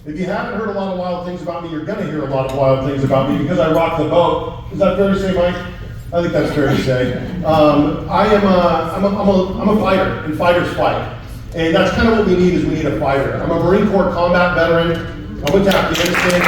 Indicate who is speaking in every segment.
Speaker 1: If you haven't heard a lot of wild things about me, you're going to hear a lot of wild things about me because I rock the boat. Is that fair to say, Mike? I think that's fair to say. I'm a fighter, and fighters fight. And that's kind of what we need is we need a fighter. I'm a Marine Corps combat veteran. I'm with Afghanistan.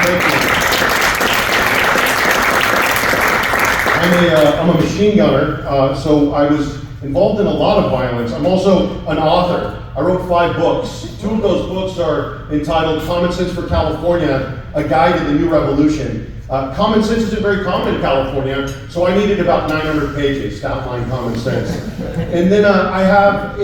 Speaker 1: I'm a machine gunner, so I was involved in a lot of violence. I'm also an author. I wrote 5 books. 2 of those books are entitled Common Sense for California, A Guide to the New Revolution. Common sense isn't very common in California, so I needed about 900 pages to outline common sense. And then I have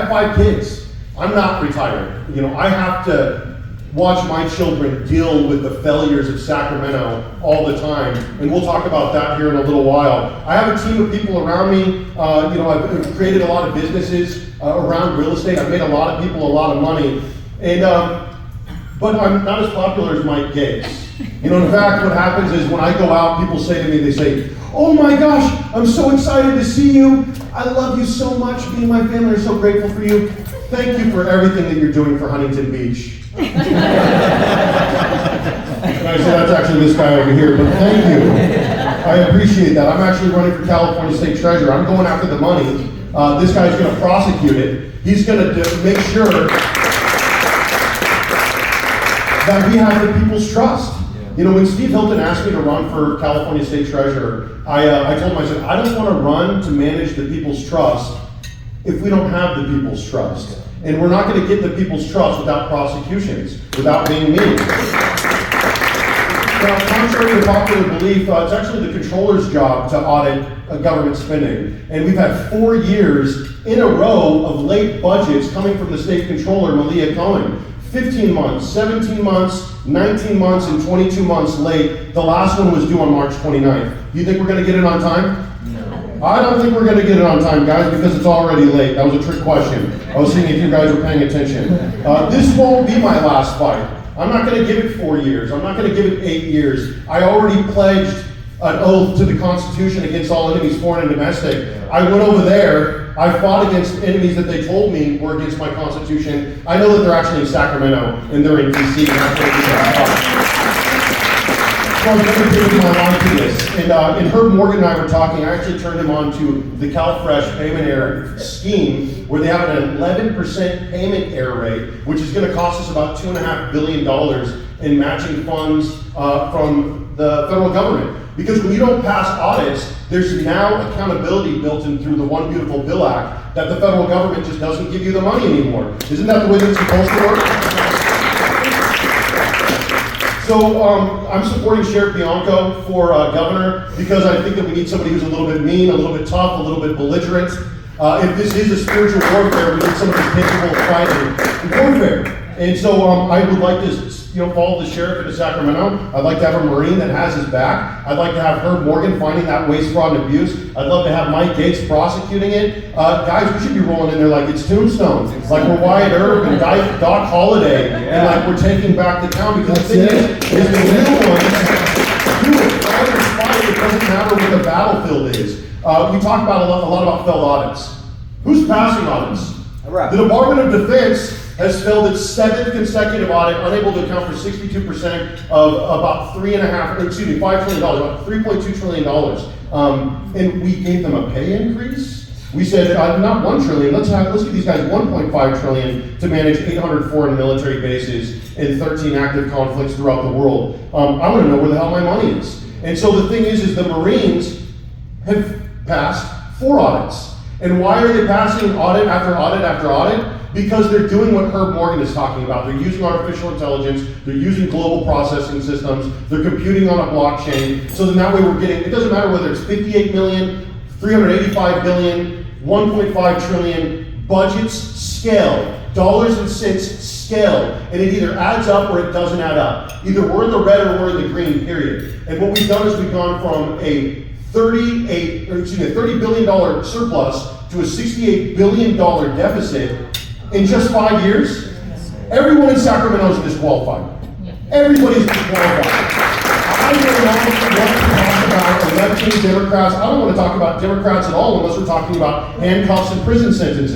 Speaker 1: 5 kids. I'm not retired. You know, I have to watch my children deal with the failures of Sacramento all the time, and we'll talk about that here in a little while. I have a team of people around me. I've created a lot of businesses around real estate. I've made a lot of people a lot of money, and but I'm not as popular as Mike Gates. You know, in fact, what happens is when I go out, people say to me, they say, "Oh my gosh, I'm so excited to see you. I love you so much. Me and my family are so grateful for you. Thank you for everything that you're doing for Huntington Beach." And I said, that's actually this guy over here, but thank you. I appreciate that. I'm actually running for California State Treasurer. I'm going after the money. This guy's going to prosecute it. He's going to make sure that we have the people's trust. You know, when Steve Hilton asked me to run for California State Treasurer, I told him, I said, I don't want to run to manage the people's trust if we don't have the people's trust. And we're not going to get the people's trust without prosecutions, without being mean. Now, contrary to popular belief, it's actually the controller's job to audit government spending. And we've had 4 years in a row of late budgets coming from the state controller, Malia Cohen. 15 months, 17 months, 19 months, and 22 months late. The last one was due on March 29th. Do you think we're going to get it on time? I don't think we're going to get it on time, guys, because it's already late. That was a trick question. I was seeing if you guys were paying attention. This won't be my last fight. I'm not going to give it 4 years. I'm not going to give it 8 years. I already pledged an oath to the Constitution against all enemies, foreign and domestic. I went over there. I fought against enemies that they told me were against my Constitution. I know that they're actually in Sacramento, and they're in D.C. So I'm going to give my mind to this. And Herb Morgan and I were talking. I actually turned him on to the CalFresh payment error scheme, where they have an 11% payment error rate, which is going to cost us about $2.5 billion in matching funds from the federal government. Because when you don't pass audits, there's now accountability built in through the One Beautiful Bill Act that the federal government just doesn't give you the money anymore. Isn't that the way that it's supposed to work? So I'm supporting Sheriff Bianco for governor because I think that we need somebody who's a little bit mean, a little bit tough, a little bit belligerent. If this is a spiritual warfare, we need somebody capable of fighting warfare. And so I would like to follow the sheriff into Sacramento. I'd like to have a Marine that has his back. I'd like to have Herb Morgan finding that waste, fraud, and abuse. I'd love to have Mike Gates prosecuting it. Guys, we should be rolling in there like it's Tombstone. Like we're Wyatt Earp and Doc Holliday. And like we're taking back the town. Because the thing is the real ones do it. It doesn't matter what the battlefield is. We talk about a lot about failed audits. Who's passing audits? The Department of Defense has failed its 7th consecutive audit, unable to account for 62% of about $5 trillion, about $3.2 trillion. And we gave them a pay increase. We said, not $1 trillion, let's give these guys $1.5 trillion to manage 800 foreign military bases and 13 active conflicts throughout the world. I want to know where the hell my money is. And so the thing is the Marines have passed 4 audits. And why are they passing audit after audit after audit? Because they're doing what Herb Morgan is talking about. They're using artificial intelligence, they're using global processing systems, they're computing on a blockchain, so then that way we're getting, it doesn't matter whether it's 58 million, 385 billion, 1.5 trillion, budgets scale, dollars and cents scale, and it either adds up or it doesn't add up. Either we're in the red or we're in the green, period. And what we've done is we've gone from a $30 billion surplus to a $68 billion deficit in just 5 years. Everyone in Sacramento is disqualified. Everybody's disqualified. I don't want to talk about electing Democrats. I don't want to talk about Democrats at all unless we're talking about handcuffs and prison sentences.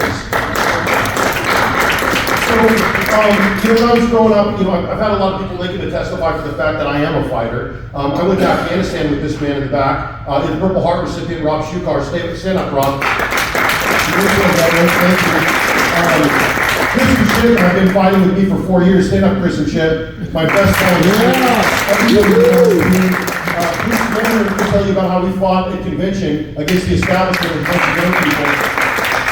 Speaker 1: So when I was growing up, I've had a lot of people making to testify for the fact that I am a fighter. I went to Afghanistan with this man in the back. The Purple Heart recipient, Rob Shukar. Stand up, Rob. Thank you. Chris and Chip have been fighting with me for 4 years. Stand up, Chris and Chip. My best friend. Chris will tell you about how we fought at convention against the establishment of a bunch of young people,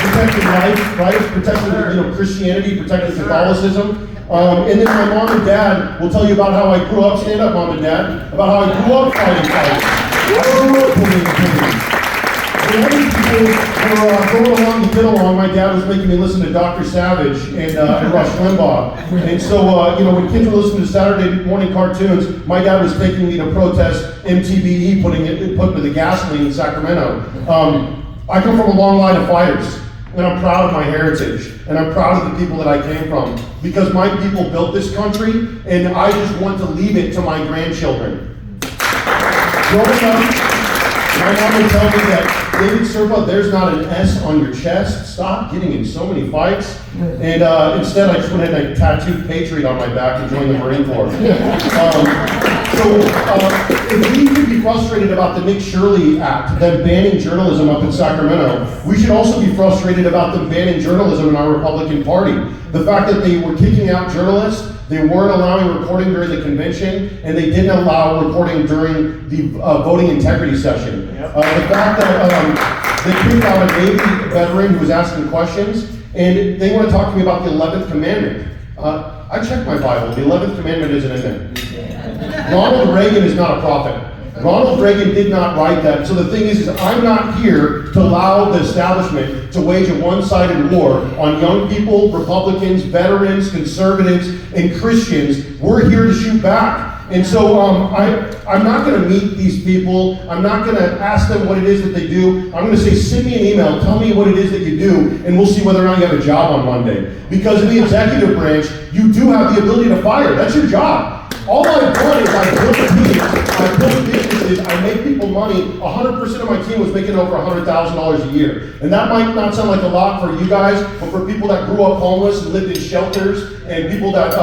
Speaker 1: protecting life, right? Protecting Christianity, protecting Catholicism. And then my mom and dad will tell you about how I grew up. Stand up, Mom and Dad. About how I grew up fighting fights. I grew up pulling opinions. When other people were going along to get along, my dad was making me listen to Dr. Savage and Rush Limbaugh. And so, when kids were listening to Saturday morning cartoons, my dad was taking me to protest MTBE putting the gasoline in Sacramento. I come from a long line of fighters, and I'm proud of my heritage, and I'm proud of the people that I came from, because my people built this country, and I just want to leave it to my grandchildren. Growing up, my mom would tell me that, David Serpa, there's not an S on your chest. Stop getting in so many fights. And instead, I just went ahead and tattooed Patriot on my back and joined the Marine Corps. If we could be frustrated about the Nick Shirley Act, them banning journalism up in Sacramento, we should also be frustrated about them banning journalism in our Republican Party. The fact that they were kicking out journalists, they weren't allowing recording during the convention, and they didn't allow recording during the voting integrity session. The fact that they kicked out a Navy veteran who was asking questions, and they want to talk to me about the 11th commandment. I checked my Bible. The 11th commandment isn't in there. Ronald Reagan is not a prophet. Ronald Reagan did not write that. So the thing is I'm not here to allow the establishment to wage a one-sided war on young people, Republicans, veterans, conservatives, and Christians. We're here to shoot back. And so I'm not going to meet these people. I'm not going to ask them what it is that they do. I'm going to say, send me an email, tell me what it is that you do, and we'll see whether or not you have a job on Monday. Because in the executive branch, you do have the ability to fire. That's your job. All I've done is I built teams, I built businesses, I make people money. 100% of my team was making over $100,000 a year. And that might not sound like a lot for you guys, but for people that grew up homeless and lived in shelters, and people that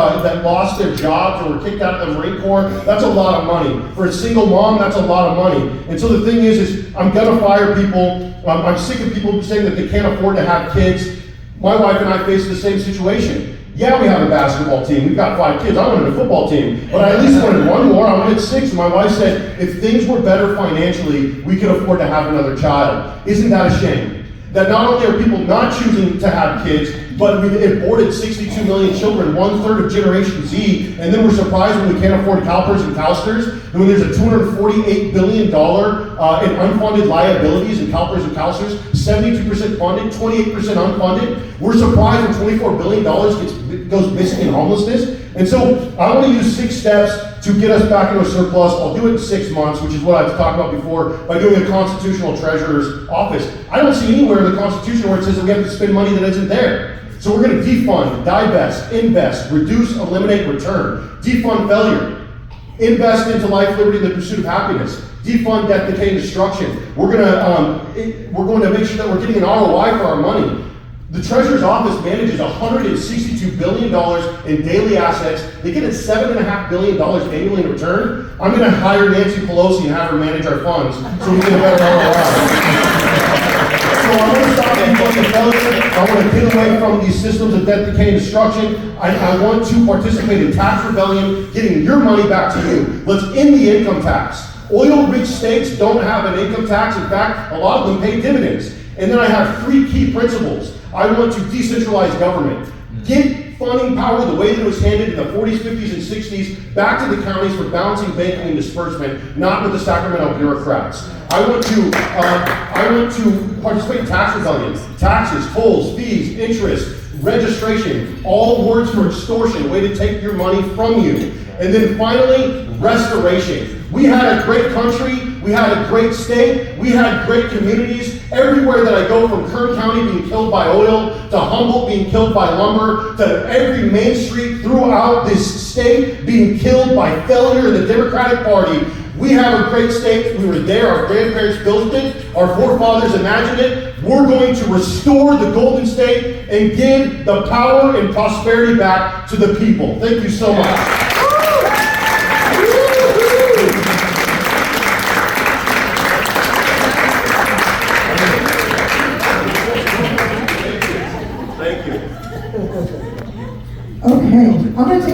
Speaker 1: lost their jobs or were kicked out of the Marine Corps, that's a lot of money. For a single mom, that's a lot of money. And so the thing is I'm gonna fire people. I'm sick of people saying that they can't afford to have kids. My wife and I face the same situation. Yeah, we have a basketball team. We've got 5 kids. I wanted a football team, but I at least wanted one more. I wanted 6. And my wife said, if things were better financially, we could afford to have another child. Isn't that a shame? That not only are people not choosing to have kids, but we've aborted 62 million children, 1/3 of Generation Z, and then we're surprised when we can't afford CalPERS and CalSTRS, and when there's a $248 billion in unfunded liabilities in CalPERS and CalSTRS, 72% funded, 28% unfunded. We're surprised when $24 billion goes missing in homelessness. And so I want to use 6 steps to get us back into a surplus. I'll do it in 6 months, which is what I've talked about before, by doing a constitutional treasurer's office. I don't see anywhere in the Constitution where it says that we have to spend money that isn't there. So we're going to defund, divest, invest, reduce, eliminate, return. Defund failure. Invest into life, liberty, and the pursuit of happiness. Defund death, decay, and destruction. We're going to make sure that we're getting an ROI for our money. The Treasurer's Office manages $162 billion in daily assets. They get $7.5 billion annually in return. I'm going to hire Nancy Pelosi and have her manage our funds so we get a better ROI. So I want to stop defunding failure. I want to get away from these systems of death, decay, and destruction. I want to participate in tax rebellion, getting your money back to you. Let's end the income tax. Oil-rich states don't have an income tax. In fact, a lot of them pay dividends. And then I have 3 key principles. I want to decentralize government. Get funding power the way that it was handed in the 40s, 50s, and 60s back to the counties for balancing banking and disbursement, not with the Sacramento bureaucrats. I want to participate in tax rebellion. Taxes, tolls, fees, interest, registration, all words for extortion, a way to take your money from you. And then finally, restoration. We had a great country, we had a great state, we had great communities. Everywhere that I go, from Kern County being killed by oil, to Humboldt being killed by lumber, to every main street throughout this state being killed by failure of the Democratic Party, We have a great state. We were there. Our grandparents built it. Our forefathers imagined it. We're going to restore the Golden State and give the power and prosperity back to the people. Thank you so much.
Speaker 2: Okay, I'm going to take